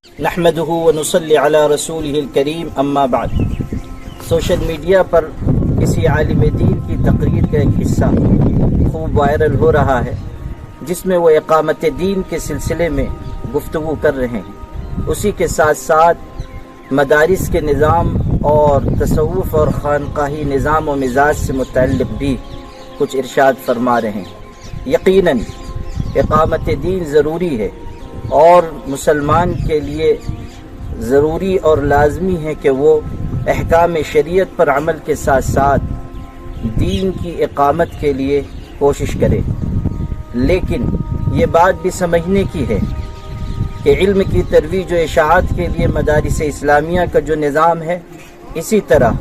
نحمده ونصلی علی رسولہ الکریم اما بعد۔ سوشل میڈیا پر کسی عالم دین کی تقریر کا ایک حصہ خوب وائرل ہو رہا ہے، جس میں وہ اقامت دین کے سلسلے میں گفتگو کر رہے ہیں۔ اسی کے ساتھ ساتھ مدارس کے نظام اور تصوف اور خانقاہی نظام و مزاج سے متعلق بھی کچھ ارشاد فرما رہے ہیں۔ یقیناً اقامت دین ضروری ہے اور مسلمان کے لیے ضروری اور لازمی ہے کہ وہ احکام شریعت پر عمل کے ساتھ ساتھ دین کی اقامت کے لیے کوشش کرے، لیکن یہ بات بھی سمجھنے کی ہے کہ علم کی ترویج و اشاعت کے لیے مدارس اسلامیہ کا جو نظام ہے، اسی طرح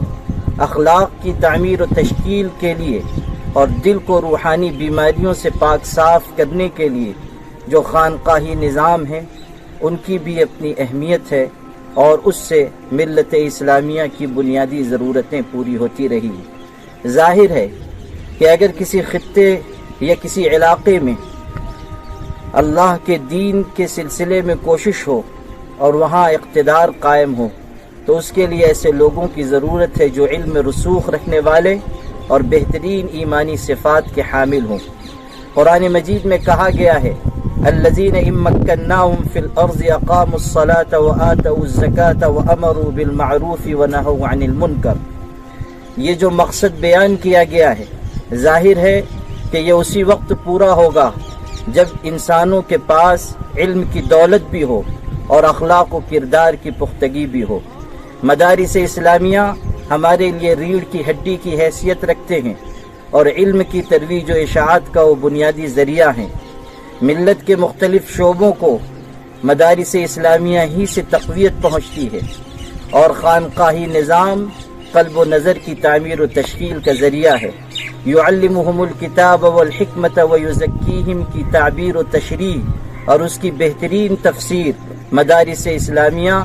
اخلاق کی تعمیر و تشکیل کے لیے اور دل کو روحانی بیماریوں سے پاک صاف کرنے کے لیے جو خانقاہی نظام ہے، ان کی بھی اپنی اہمیت ہے اور اس سے ملت اسلامیہ کی بنیادی ضرورتیں پوری ہوتی رہی ہیں۔ ظاہر ہے کہ اگر کسی خطے یا کسی علاقے میں اللہ کے دین کے سلسلے میں کوشش ہو اور وہاں اقتدار قائم ہو، تو اس کے لیے ایسے لوگوں کی ضرورت ہے جو علم رسوخ رکھنے والے اور بہترین ایمانی صفات کے حامل ہوں۔ قرآن مجید میں کہا گیا ہے، الذین ان مکناہم فی الارض اقاموا الصلاة وآتوا الزکاة وامروا بالمعروف ونہوا عن المنکر۔ یہ جو مقصد بیان کیا گیا ہے، ظاہر ہے کہ یہ اسی وقت پورا ہوگا جب انسانوں کے پاس علم کی دولت بھی ہو اور اخلاق و کردار کی پختگی بھی ہو۔ مدارس اسلامیہ ہمارے لیے ریڑھ کی ہڈی کی حیثیت رکھتے ہیں اور علم کی ترویج و اشاعت کا وہ بنیادی ذریعہ ہیں۔ ملت کے مختلف شعبوں کو مدارس اسلامیہ ہی سے تقویت پہنچتی ہے اور خانقاہی نظام قلب و نظر کی تعمیر و تشکیل کا ذریعہ ہے۔ یعلمہم الکتاب والحکمت ویزکیہم کی تعبیر و تشریح اور اس کی بہترین تفسیر مدارس اسلامیہ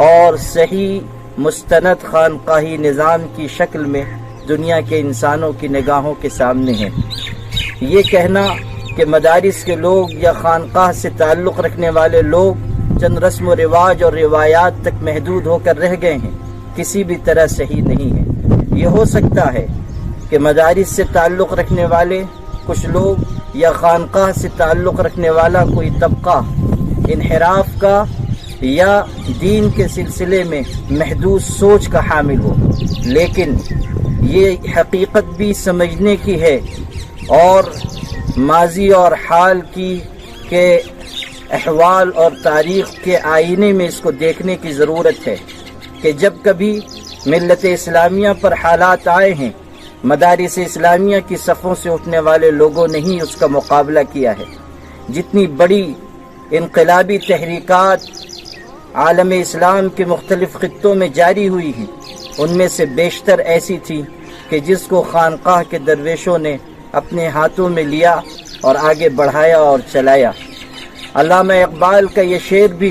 اور صحیح مستند خانقاہی نظام کی شکل میں دنیا کے انسانوں کی نگاہوں کے سامنے ہے۔ یہ کہنا کہ مدارس کے لوگ یا خانقاہ سے تعلق رکھنے والے لوگ چند رسم و رواج اور روایات تک محدود ہو کر رہ گئے ہیں، کسی بھی طرح صحیح نہیں ہے۔ یہ ہو سکتا ہے کہ مدارس سے تعلق رکھنے والے کچھ لوگ یا خانقاہ سے تعلق رکھنے والا کوئی طبقہ انحراف کا یا دین کے سلسلے میں محدود سوچ کا حامل ہو، لیکن یہ حقیقت بھی سمجھنے کی ہے اور ماضی اور حال کی کے احوال اور تاریخ کے آئینے میں اس کو دیکھنے کی ضرورت ہے کہ جب کبھی ملت اسلامیہ پر حالات آئے ہیں، مدارس اسلامیہ کی صفوں سے اٹھنے والے لوگوں نے ہی اس کا مقابلہ کیا ہے۔ جتنی بڑی انقلابی تحریکات عالم اسلام کے مختلف خطوں میں جاری ہوئی ہیں، ان میں سے بیشتر ایسی تھی کہ جس کو خانقاہ کے درویشوں نے اپنے ہاتھوں میں لیا اور آگے بڑھایا اور چلایا۔ علامہ اقبال کا یہ شعر بھی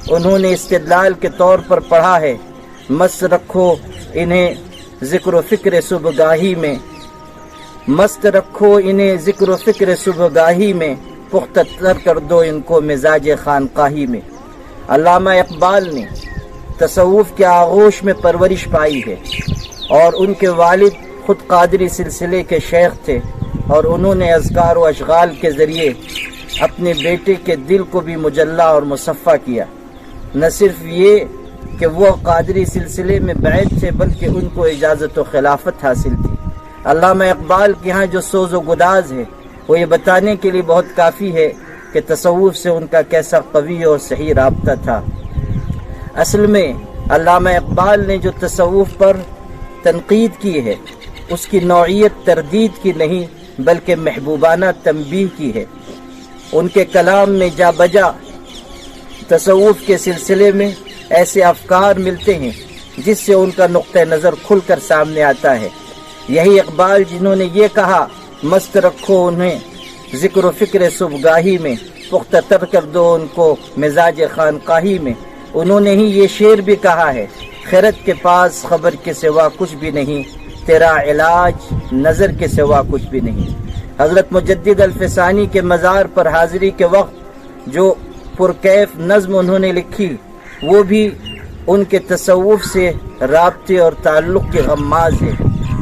انہوں نے استدلال کے طور پر پڑھا ہے، مست رکھو انہیں ذکر و فکر صبحگاہی میں، مست رکھو انہیں ذکر و فکر صبحگاہی میں، پختہ تر کر دو ان کو مزاج خانقاہی میں۔ علامہ اقبال نے تصوف کے آغوش میں پرورش پائی ہے اور ان کے والد خود قادری سلسلے کے شیخ تھے اور انہوں نے اذکار و اشغال کے ذریعے اپنے بیٹے کے دل کو بھی مجلہ اور مصفہ کیا۔ نہ صرف یہ کہ وہ قادری سلسلے میں بیعت تھے، بلکہ ان کو اجازت و خلافت حاصل تھی۔ علامہ اقبال کے ہاں جو سوز و گداز ہے، وہ یہ بتانے کے لیے بہت کافی ہے کہ تصوف سے ان کا کیسا قوی اور صحیح رابطہ تھا۔ اصل میں علامہ اقبال نے جو تصوف پر تنقید کی ہے، اس کی نوعیت تردید کی نہیں بلکہ محبوبانہ تنبیہ کی ہے۔ ان کے کلام میں جا بجا تصوف کے سلسلے میں ایسے افکار ملتے ہیں جس سے ان کا نقطہ نظر کھل کر سامنے آتا ہے۔ یہی اقبال جنہوں نے یہ کہا، مست رکھو انہیں ذکر و فکر صبحگاہی میں، پختہ تر کر دو ان کو مزاج خانقاہی میں، انہوں نے ہی یہ شعر بھی کہا ہے، خیرت کے پاس خبر کے سوا کچھ بھی نہیں، تیرا علاج نظر کے سوا کچھ بھی نہیں۔ حضرت مجدد الفسانی کے مزار پر حاضری کے وقت جو پرکیف نظم انہوں نے لکھی، وہ بھی ان کے تصوف سے رابطے اور تعلق کے غماز ہے،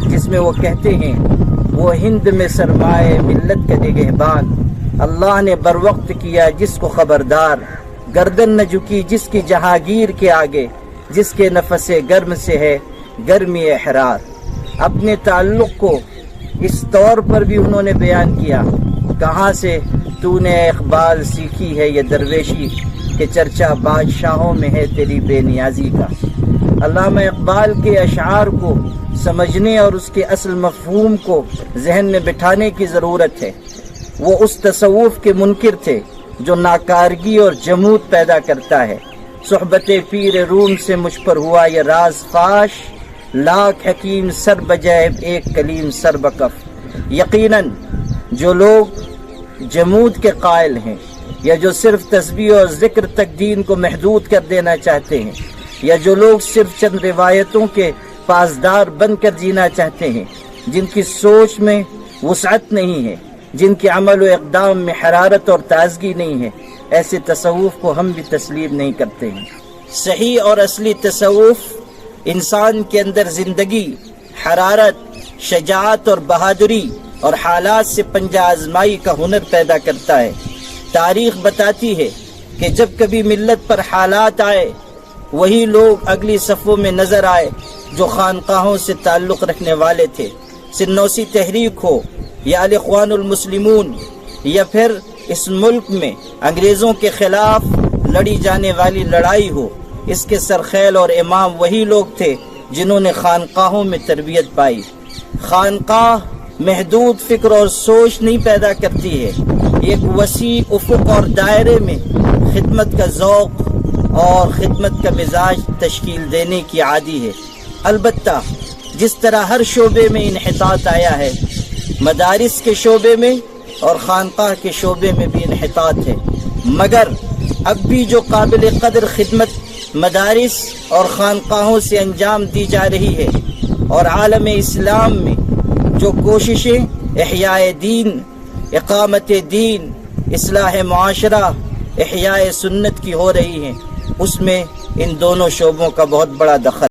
جس میں وہ کہتے ہیں وہ ہند میں سرمائے ملت کا نگہبان، اللہ نے بر وقت کیا جس کو خبردار، گردن نہ جھکی جس کی جہانگیر کے آگے، جس کے نفس گرم سے ہے گرمی احرار۔ اپنے تعلق کو اس طور پر بھی انہوں نے بیان کیا، کہاں سے تو نے اقبال سیکھی ہے یہ درویشی، کہ چرچا بادشاہوں میں ہے تیری بے نیازی کا۔ علامہ اقبال کے اشعار کو سمجھنے اور اس کے اصل مفہوم کو ذہن میں بٹھانے کی ضرورت ہے۔ وہ اس تصوف کے منکر تھے جو ناکارگی اور جمود پیدا کرتا ہے۔ صحبت پیر روم سے مجھ پر ہوا یہ راز فاش، لاکھ حکیم سر بجیب ایک کلیم سر بکف۔ یقیناً جو لوگ جمود کے قائل ہیں، یا جو صرف تسبیح اور ذکر تک دین کو محدود کر دینا چاہتے ہیں، یا جو لوگ صرف چند روایتوں کے پاسدار بن کر جینا چاہتے ہیں، جن کی سوچ میں وسعت نہیں ہے، جن کے عمل و اقدام میں حرارت اور تازگی نہیں ہے، ایسے تصوف کو ہم بھی تسلیم نہیں کرتے ہیں۔ صحیح اور اصلی تصوف انسان کے اندر زندگی، حرارت، شجاعت اور بہادری اور حالات سے پنجہ آزمائی کا ہنر پیدا کرتا ہے۔ تاریخ بتاتی ہے کہ جب کبھی ملت پر حالات آئے، وہی لوگ اگلی صفوں میں نظر آئے جو خانقاہوں سے تعلق رکھنے والے تھے۔ سنوسی تحریک ہو یا الاخوان المسلمون، یا پھر اس ملک میں انگریزوں کے خلاف لڑی جانے والی لڑائی ہو، اس کے سرخیل اور امام وہی لوگ تھے جنہوں نے خانقاہوں میں تربیت پائی۔ خانقاہ محدود فکر اور سوچ نہیں پیدا کرتی ہے، ایک وسیع افق اور دائرے میں خدمت کا ذوق اور خدمت کا مزاج تشکیل دینے کی عادی ہے۔ البتہ جس طرح ہر شعبے میں انحطاط آیا ہے، مدارس کے شعبے میں اور خانقاہ کے شعبے میں بھی انحطاط ہے، مگر اب بھی جو قابل قدر خدمت مدارس اور خانقاہوں سے انجام دی جا رہی ہے، اور عالم اسلام میں جو کوششیں احیاء دین، اقامت دین، اصلاح معاشرہ، احیاء سنت کی ہو رہی ہیں، اس میں ان دونوں شعبوں کا بہت بڑا دخل